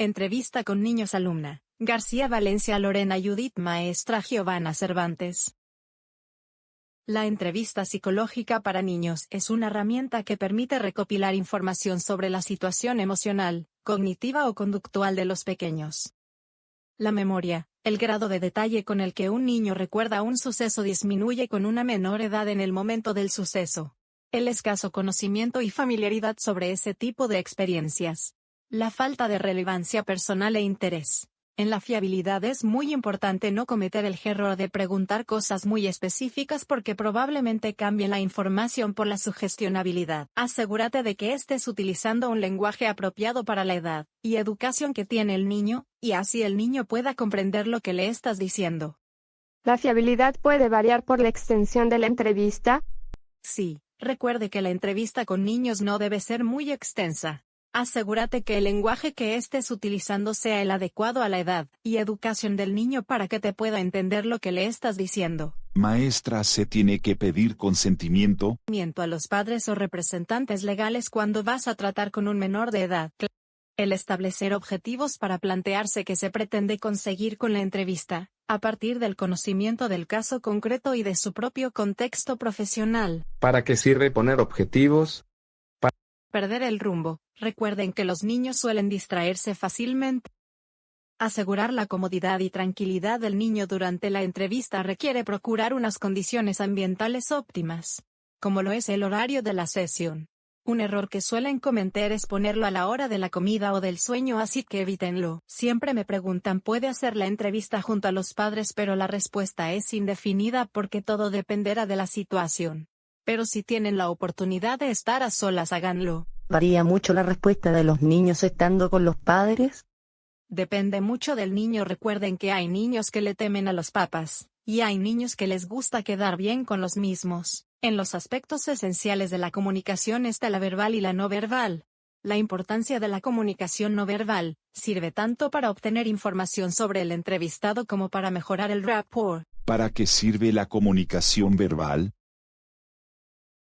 Entrevista con niños alumna, García Valencia Lorena Judith Maestra Giovanna Cervantes. La entrevista psicológica para niños es una herramienta que permite recopilar información sobre la situación emocional, cognitiva o conductual de los pequeños. La memoria, el grado de detalle con el que un niño recuerda un suceso disminuye con una menor edad en el momento del suceso. El escaso conocimiento y familiaridad sobre ese tipo de experiencias. La falta de relevancia personal e interés. En la fiabilidad es muy importante no cometer el error de preguntar cosas muy específicas porque probablemente cambien la información por la sugestionabilidad. Asegúrate de que estés utilizando un lenguaje apropiado para la edad y educación que tiene el niño, y así el niño pueda comprender lo que le estás diciendo. ¿La fiabilidad puede variar por la extensión de la entrevista? Sí, recuerde que la entrevista con niños no debe ser muy extensa. Asegúrate que el lenguaje que estés utilizando sea el adecuado a la edad y educación del niño para que te pueda entender lo que le estás diciendo. Maestra, ¿se tiene que pedir consentimiento? A los padres o representantes legales cuando vas a tratar con un menor de edad. El establecer objetivos para plantearse qué se pretende conseguir con la entrevista, a partir del conocimiento del caso concreto y de su propio contexto profesional. ¿Para qué sirve poner objetivos? Perder el rumbo. Recuerden que los niños suelen distraerse fácilmente. Asegurar la comodidad y tranquilidad del niño durante la entrevista requiere procurar unas condiciones ambientales óptimas, como lo es el horario de la sesión. Un error que suelen cometer es ponerlo a la hora de la comida o del sueño, así que evítenlo. Siempre me preguntan, ¿puede hacer la entrevista junto a los padres? Pero la respuesta es indefinida porque todo dependerá de la situación. Pero si tienen la oportunidad de estar a solas, háganlo. ¿Varía mucho la respuesta de los niños estando con los padres? Depende mucho del niño. Recuerden que hay niños que le temen a los papás, y hay niños que les gusta quedar bien con los mismos. En los aspectos esenciales de la comunicación está la verbal y la no verbal. La importancia de la comunicación no verbal sirve tanto para obtener información sobre el entrevistado como para mejorar el rapport. ¿Para qué sirve la comunicación verbal?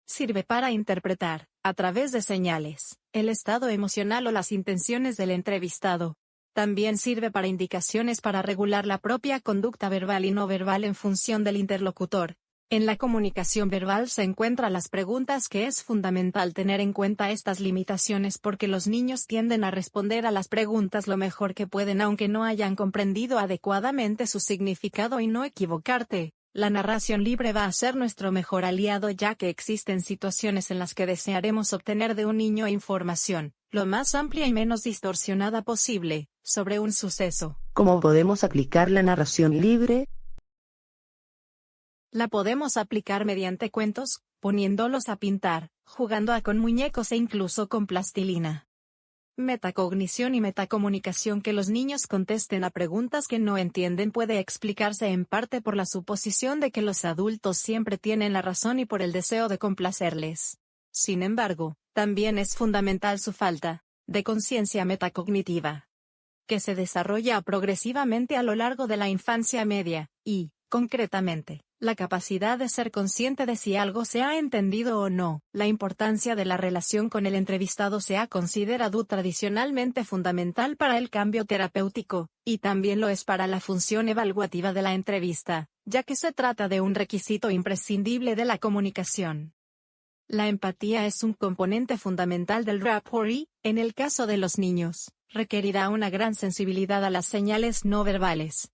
Sirve para interpretar, a través de señales, el estado emocional o las intenciones del entrevistado. También sirve para indicaciones para regular la propia conducta verbal y no verbal en función del interlocutor. En la comunicación verbal se encuentran las preguntas, que es fundamental tener en cuenta estas limitaciones porque los niños tienden a responder a las preguntas lo mejor que pueden aunque no hayan comprendido adecuadamente su significado, y no equivocarte. La narración libre va a ser nuestro mejor aliado, ya que existen situaciones en las que desearemos obtener de un niño información, lo más amplia y menos distorsionada posible, sobre un suceso. ¿Cómo podemos aplicar la narración libre? La podemos aplicar mediante cuentos, poniéndolos a pintar, jugando con muñecos e incluso con plastilina. Metacognición y metacomunicación. Que los niños contesten a preguntas que no entienden puede explicarse en parte por la suposición de que los adultos siempre tienen la razón y por el deseo de complacerles. Sin embargo, también es fundamental su falta de conciencia metacognitiva, que se desarrolla progresivamente a lo largo de la infancia media, y, concretamente, la capacidad de ser consciente de si algo se ha entendido o no. La importancia de la relación con el entrevistado se ha considerado tradicionalmente fundamental para el cambio terapéutico, y también lo es para la función evaluativa de la entrevista, ya que se trata de un requisito imprescindible de la comunicación. La empatía es un componente fundamental del rapport y, en el caso de los niños, requerirá una gran sensibilidad a las señales no verbales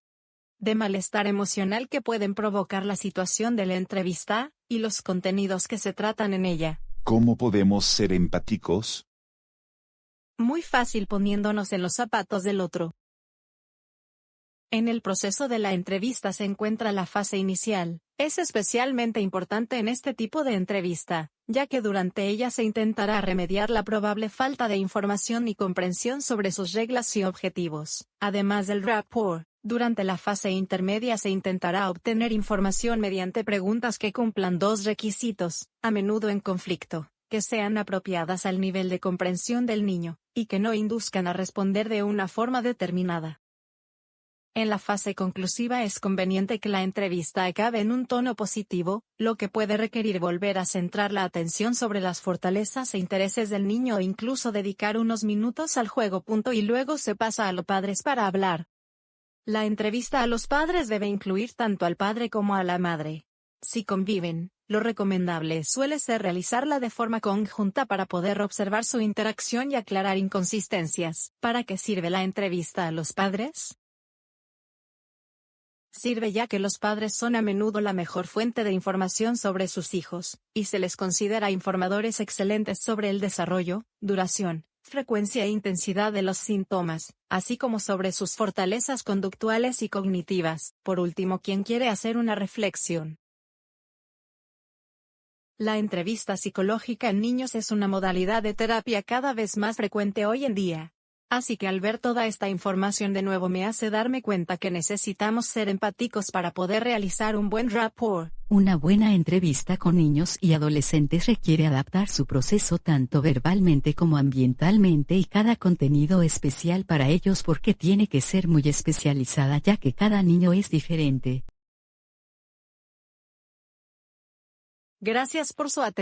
de malestar emocional que pueden provocar la situación de la entrevista, y los contenidos que se tratan en ella. ¿Cómo podemos ser empáticos? Muy fácil, poniéndonos en los zapatos del otro. En el proceso de la entrevista se encuentra la fase inicial. Es especialmente importante en este tipo de entrevista, ya que durante ella se intentará remediar la probable falta de información y comprensión sobre sus reglas y objetivos. Además del rapport, durante la fase intermedia se intentará obtener información mediante preguntas que cumplan dos requisitos, a menudo en conflicto, que sean apropiadas al nivel de comprensión del niño, y que no induzcan a responder de una forma determinada. En la fase conclusiva es conveniente que la entrevista acabe en un tono positivo, lo que puede requerir volver a centrar la atención sobre las fortalezas e intereses del niño o incluso dedicar unos minutos al juego. Y luego se pasa a los padres para hablar. La entrevista a los padres debe incluir tanto al padre como a la madre. Si conviven, lo recomendable suele ser realizarla de forma conjunta para poder observar su interacción y aclarar inconsistencias. ¿Para qué sirve la entrevista a los padres? Sirve ya que los padres son a menudo la mejor fuente de información sobre sus hijos, y se les considera informadores excelentes sobre el desarrollo, duración, frecuencia e intensidad de los síntomas, así como sobre sus fortalezas conductuales y cognitivas. Por último, quien quiere hacer una reflexión. La entrevista psicológica en niños es una modalidad de terapia cada vez más frecuente hoy en día. Así que al ver toda esta información de nuevo me hace darme cuenta que necesitamos ser empáticos para poder realizar un buen rapport. Una buena entrevista con niños y adolescentes requiere adaptar su proceso tanto verbalmente como ambientalmente y cada contenido especial para ellos porque tiene que ser muy especializada ya que cada niño es diferente. Gracias por su atención.